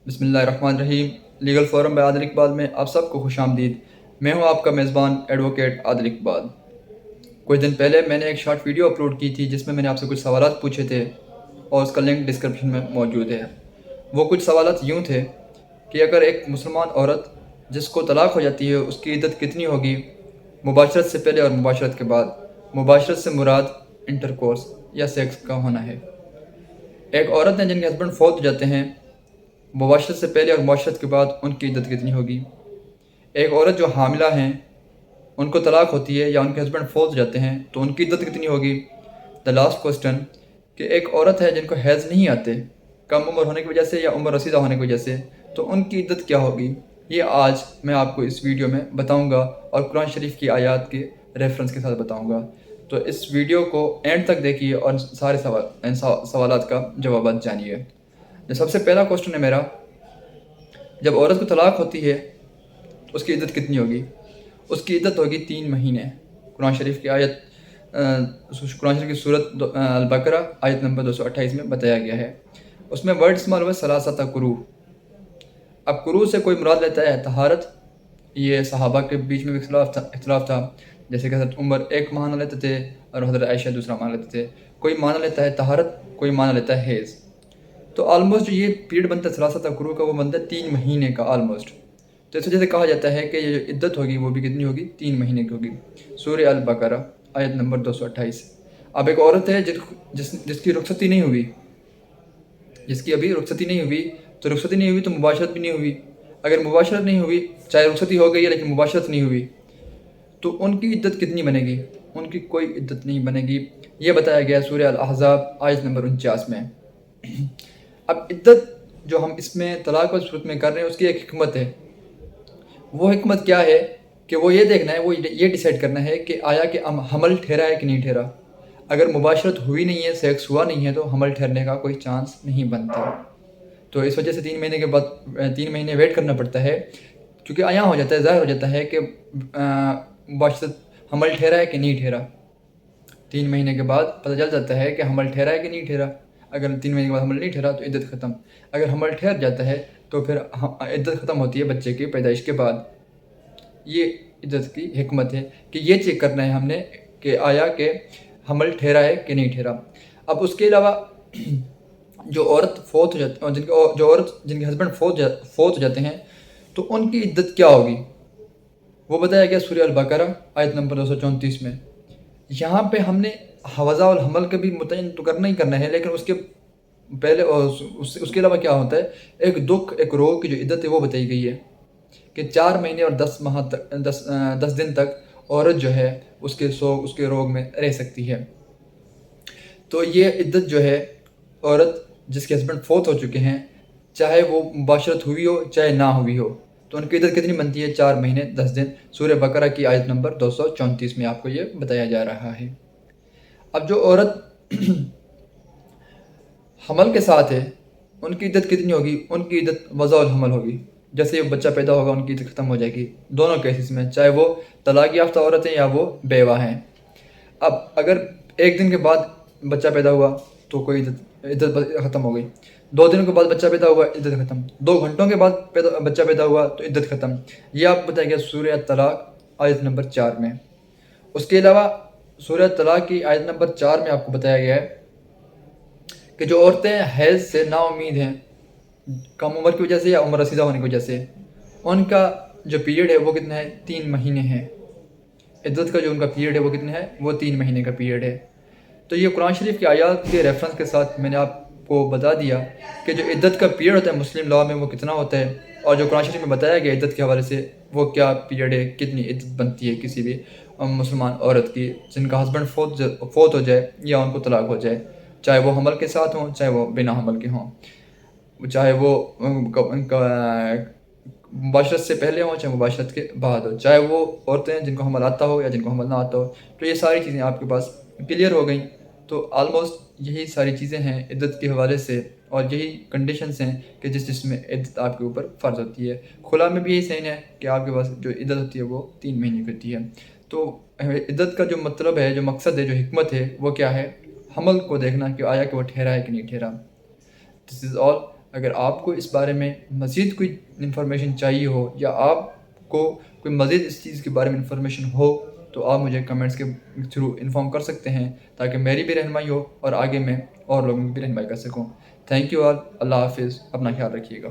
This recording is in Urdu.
بسم اللہ الرحمن الرحیم۔ لیگل فورم بائی عادل اقبال میں آپ سب کو خوش آمدید۔ میں ہوں آپ کا میزبان ایڈوکیٹ عادل اقبال۔ کچھ دن پہلے میں نے ایک شارٹ ویڈیو اپلوڈ کی تھی جس میں نے آپ سے کچھ سوالات پوچھے تھے اور اس کا لنک ڈسکرپشن میں موجود ہے۔ وہ کچھ سوالات یوں تھے کہ اگر ایک مسلمان عورت جس کو طلاق ہو جاتی ہے اس کی عدت کتنی ہوگی، مباشرت سے پہلے اور مباشرت کے بعد؟ مباشرت سے مراد انٹر کورس یا سیکس کا ہونا ہے۔ ایک عورت ہیں جن کے ہسبینڈ فوت ہو جاتے ہیں، مباشرت سے پہلے اور مباشرت کے بعد ان کی عدت کتنی ہوگی؟ ایک عورت جو حاملہ ہیں ان کو طلاق ہوتی ہے یا ان کے ہسبینڈ فوت ہو جاتے ہیں تو ان کی عدت کتنی ہوگی؟ دا لاسٹ کوسچن کہ ایک عورت ہے جن کو حیض نہیں آتے کم عمر ہونے کی وجہ سے یا عمر رسیدہ ہونے کی وجہ سے، تو ان کی عدت کیا ہوگی؟ یہ آج میں آپ کو اس ویڈیو میں بتاؤں گا اور قرآن شریف کی آیات کے ریفرنس کے ساتھ بتاؤں گا۔ تو اس ویڈیو کو اینڈ تک دیکھیے اور سارے سوالات کا جوابات جانیے۔ جو سب سے پہلا کوسچن ہے میرا، جب عورت کو طلاق ہوتی ہے تو اس کی عدت کتنی ہوگی؟ اس کی عدت ہوگی 3 مہینے۔ قرآن شریف کی آیت قرآن شریف کی سورت البقرہ آیت نمبر 228 میں بتایا گیا ہے۔ اس میں ورڈ استعمال ہوا ثلاثۃ قروء۔ اب قروء سے کوئی مراد لیتا ہے طہارت۔ یہ صحابہ کے بیچ میں بھی اختلاف تھا، جیسے کہ حضرت عمر ایک معنی لیتے تھے اور حضرت عائشہ دوسرا معنی لیتے تھے۔ کوئی معنی لیتا ہے طہارت، کوئی معنی لیتا ہے حیض۔ تو آلموسٹ جو یہ پیریڈ بنتا ہے ثلاثۃ قروء کا، وہ بنتا ہے 3 مہینے کا آلموسٹ۔ تو اس وجہ سے کہا جاتا ہے کہ یہ جو عدت ہوگی وہ بھی کتنی ہوگی؟ 3 مہینے کی ہوگی۔ سورہ البقرہ آیت نمبر 228۔ اب ایک عورت ہے جس کی رخصتی نہیں ہوئی، جس کی ابھی رخصتی نہیں ہوئی، تو رخصتی نہیں ہوئی تو مباشرت بھی نہیں ہوئی۔ اگر مباشرت نہیں ہوئی، چاہے رخصتی ہو گئی ہے لیکن مباشرت نہیں ہوئی، تو ان کی عدت کتنی بنے گی؟ ان کی کوئی عدت نہیں بنے گی۔ یہ بتایا گیا ہے سورہ الاحزاب آیت نمبر 49 میں۔ اب عدت جو ہم اس میں طلاق والی صورت میں کر رہے ہیں اس کی ایک حکمت ہے۔ وہ حکمت کیا ہے کہ وہ یہ دیکھنا ہے، وہ یہ ڈیسائیڈ کرنا ہے کہ آیا کہ حمل ٹھہرا ہے کہ نہیں ٹھہرا۔ اگر مباشرت ہوئی نہیں ہے، سیکس ہوا نہیں ہے، تو حمل ٹھہرنے کا کوئی چانس نہیں بنتا۔ تو اس وجہ سے 3 مہینے کے بعد 3 مہینے ویٹ کرنا پڑتا ہے، کیونکہ آیا ہو جاتا ہے، ظاہر ہو جاتا ہے کہ مباشرت حمل ٹھہرا ہے کہ نہیں ٹھہرا۔ 3 مہینے کے بعد پتہ چل جاتا ہے کہ حمل ٹھہرا ہے کہ نہیں ٹھہرا۔ اگر 3 مہینے کے بعد حمل نہیں ٹھہرا تو عدت ختم۔ اگر حمل ٹھہر جاتا ہے تو پھر عدت ختم ہوتی ہے بچے کی پیدائش کے بعد۔ یہ عدت کی حکمت ہے کہ یہ چیک کرنا ہے ہم نے کہ آیا کہ حمل ٹھہرا ہے کہ نہیں ٹھہرا۔ اب اس کے علاوہ جو عورت فوت ہو جاتی، جن کے ہسبینڈ فوت ہو جاتے ہیں، تو ان کی عدت کیا ہوگی؟ وہ بتایا گیا سورہ البقرہ آیت نمبر 234 میں۔ یہاں پہ ہم نے وضع الحمل کا بھی متعین تو کرنا ہی کرنا ہے، لیکن اس کے پہلے اس کے علاوہ کیا ہوتا ہے، ایک دکھ، ایک روگ کی جو عدت ہے وہ بتائی گئی ہے کہ 4 مہینے اور 10 دن تک عورت جو ہے اس کے روگ میں رہ سکتی ہے۔ تو یہ عدت جو ہے، عورت جس کے ہسبینڈ فوت ہو چکے ہیں، چاہے وہ مباشرت ہوئی ہو چاہے نہ ہوئی ہو، تو ان کی عدت کتنی بنتی ہے؟ 4 مہینے 10 دن۔ سورہ بقرہ کی آیت نمبر 234 میں آپ کو یہ بتایا جا رہا ہے۔ اب جو عورت حمل کے ساتھ ہے ان کی عدت کتنی ہوگی؟ ان کی عدت وضع الحمل ہوگی۔ جیسے یہ بچہ پیدا ہوگا ان کی عدت ختم ہو جائے گی دونوں کیسز میں، چاہے وہ طلاق یافتہ عورت ہیں یا وہ بیوہ ہیں۔ اب اگر 1 دن کے بعد بچہ پیدا ہوا تو کوئی عدت ختم ہو گئی۔ 2 دنوں کے بعد بچہ پیدا ہوا، عدت ختم۔ 2 گھنٹوں کے بعد بچہ پیدا ہوا تو عدت ختم۔ یہ آپ بتایا گیا سورہ طلاق آیت نمبر 4 میں۔ اس کے علاوہ سورہ طلاق کی آیت نمبر 4 میں آپ کو بتایا گیا ہے کہ جو عورتیں حیض سے نا امید ہیں کم عمر کی وجہ سے یا عمر رسیدہ ہونے کی وجہ سے، ان کا جو پیریڈ ہے وہ کتنا ہے؟ 3 مہینے ہے۔ عدت کا جو ان کا پیریڈ ہے وہ کتنا ہے؟ وہ 3 مہینے کا پیریڈ ہے۔ تو یہ قرآن شریف کی آیات کے ریفرنس کے ساتھ میں نے آپ کو بتا دیا کہ جو عدت کا پیریڈ ہوتا ہے مسلم لاء میں وہ کتنا ہوتا ہے، اور جو قرآن شریف میں بتایا گیا عدت کے حوالے سے وہ کیا پیریڈ ہے، کتنی عدت بنتی ہے کسی بھی مسلمان عورت کی جن کا ہسبینڈ فوت ہو جائے یا ان کو طلاق ہو جائے، چاہے وہ حمل کے ساتھ ہوں چاہے وہ بنا حمل کے ہوں، چاہے وہ ان کا مباشرت سے پہلے ہوں چاہے مباشرت کے بعد ہو، چاہے وہ عورتیں جن کو حمل آتا ہو یا جن کو حمل نہ آتا ہو۔ تو یہ ساری چیزیں آپ کے پاس کلیئر ہو گئیں۔ تو آلموسٹ یہی ساری چیزیں ہیں عدت کے حوالے سے، اور یہی کنڈیشنز ہیں کہ جس میں عدت آپ کے اوپر فرض ہوتی ہے۔ کھلا میں بھی یہی سین ہے کہ آپ کے پاس جو عدت ہوتی ہے وہ 3 مہینے کی ہوتی ہے۔ تو عدت کا جو مطلب ہے، جو مقصد ہے، جو حکمت ہے وہ کیا ہے؟ حمل کو دیکھنا کہ آیا کہ وہ ٹھہرا ہے کہ نہیں ٹھہرا۔ دس از آل۔ اگر آپ کو اس بارے میں مزید کوئی انفارمیشن چاہیے ہو یا آپ کو کوئی مزید اس چیز کے بارے میں انفارمیشن ہو تو آپ مجھے کمنٹس کے تھرو انفارم کر سکتے ہیں تاکہ میری بھی رہنمائی ہو اور آگے میں اور لوگوں کی بھی رہنمائی کر سکوں. Thank you all. اللہ حافظ. اپنا خیال رکھیے گا.